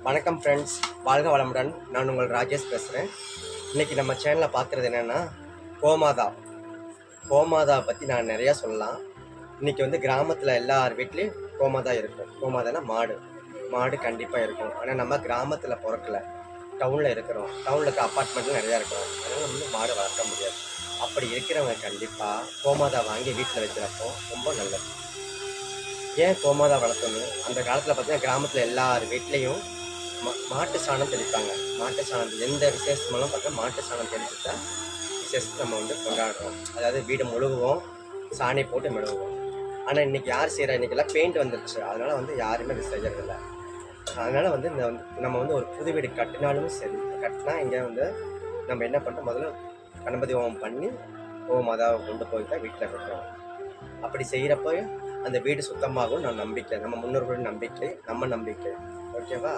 வணக்கம் ஃப்ரெண்ட்ஸ், வாழ்க வளமுடன். நான் உங்கள் ராஜேஷ் பேசுகிறேன். இன்றைக்கி நம்ம சேனலில் பார்க்குறது என்னென்னா கோமாதா பற்றி நான் நிறையா சொல்லலாம். இன்றைக்கி வந்து கிராமத்தில் எல்லார் வீட்லேயும் கோமாதா இருக்கும். கோமாதானா மாடு கண்டிப்பாக இருக்கும். ஆனால் நம்ம கிராமத்தில் பிறக்கல, டவுனில் இருக்கிறோம். டவுனில் இருக்க அப்பார்ட்மெண்ட்டில் நிறையா இருக்கிறோம். அதனால் நம்ம வந்து மாடு வளர்க்க முடியாது. அப்படி இருக்கிறவங்க கண்டிப்பாக கோமாதா வாங்கி வீட்டில் வைக்கிறப்போ ரொம்ப நல்லது. ஏன் கோமாதா வளர்த்தணும்? அந்த காலத்தில் பார்த்தீங்கன்னா கிராமத்தில் எல்லார் வீட்லேயும் மாட்டு சாணம் தெளிப்பாங்க. மாட்டு சாணம் எந்த விசேஷமாலும் பார்த்தா மாட்டு சாணம் தெளித்து தான் விசேஷத்தை நம்ம வந்து கொண்டாடுறோம். அதாவது வீடு முழுகுவோம், சாணி போட்டு மெழுகுவோம். ஆனால் இன்றைக்கி யார் செய்கிறா? இன்றைக்கெல்லாம் பெயிண்ட் வந்துருச்சு. அதனால் வந்து யாருமே அது செய்யறதில்ல. அதனால் வந்து நம்ம வந்து ஒரு புது வீடு கட்டினாலும் சரி, கட்டினா இங்கே வந்து நம்ம என்ன பண்ணுறோம், முதல்ல கணபதி ஹோமம் பண்ணி கோமாதாவை கொண்டு போய் தான் வீட்டில் வைக்கிறோம். அப்படி செய்கிறப்போ அந்த வீடு சுத்தமாகும். நான் நம்பிக்கை, நம்ம முன்னோர்களின் நம்பிக்கை, நம்ம நம்பிக்கை. ஓகேவா?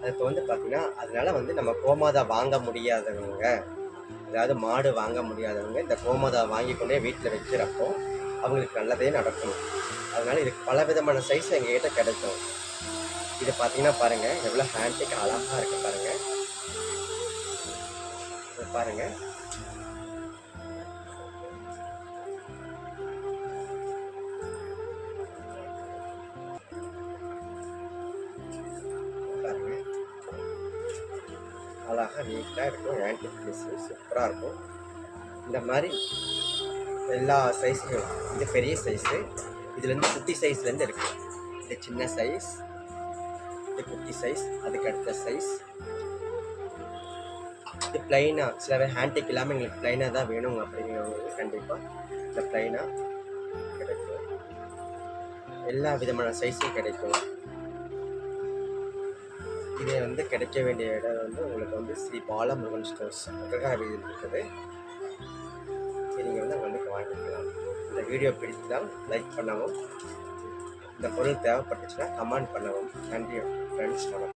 இப்போ வந்து பார்த்தீங்கன்னா அதனால வந்து நம்ம கோமாதா வாங்க முடியாதவங்க, அதாவது மாடு வாங்க முடியாதவங்க இந்த கோமாதா வாங்கி கொண்டே வீட்டில் வைக்கிறப்போ அவங்களுக்கு நல்லதே நடக்கும். அதனால இதுக்கு பல விதமான சைஸ் எங்ககிட்ட கிடைக்கும். இது பார்த்தீங்கன்னா பாருங்கள், எவ்வளோ ஹேண்டிக் அழகாக இருக்குது பாருங்கள். பாருங்கள், பாருங்கள், அழகாக நீட்டாக இருக்கும். ஆன்டிக் பீஸு சூப்பராக இருக்கும். இந்த மாதிரி எல்லா சைஸ்லையும் இது பெரிய சைஸு, இதுலேருந்து குட்டி சைஸ்லேருந்து இருக்குது. இது சின்ன சைஸ், இது குட்டி சைஸ், அதுக்கு அடுத்த சைஸ். இது ப்ளைனாக, சில பேர் ஹேண்டிக் இல்லாமல் எங்களுக்கு ப்ளைனாக தான் வேணும் அப்படிங்கிறவங்களுக்கு கண்டிப்பாக இந்த ப்ளைனாக கிடைக்கும். எல்லா விதமான சைஸும் கிடைக்கும். இது வந்து கிடைக்க வேண்டிய இடம் வந்து உங்களுக்கு வந்து ஸ்ரீ பாலமுருகன் ஸ்டோர்ஸ் அககாவியில் இருக்குது. நீங்கள் வந்து அங்கே வந்து வாங்கிக்கலாம். இந்த வீடியோ பிடித்தால் லைக் பண்ணவும், இந்த பொருள் தேவைப்பட்டுச்சுன்னா கமெண்ட் பண்ணவும். நன்றி ஃப்ரெண்ட்ஸ். வணக்கம்.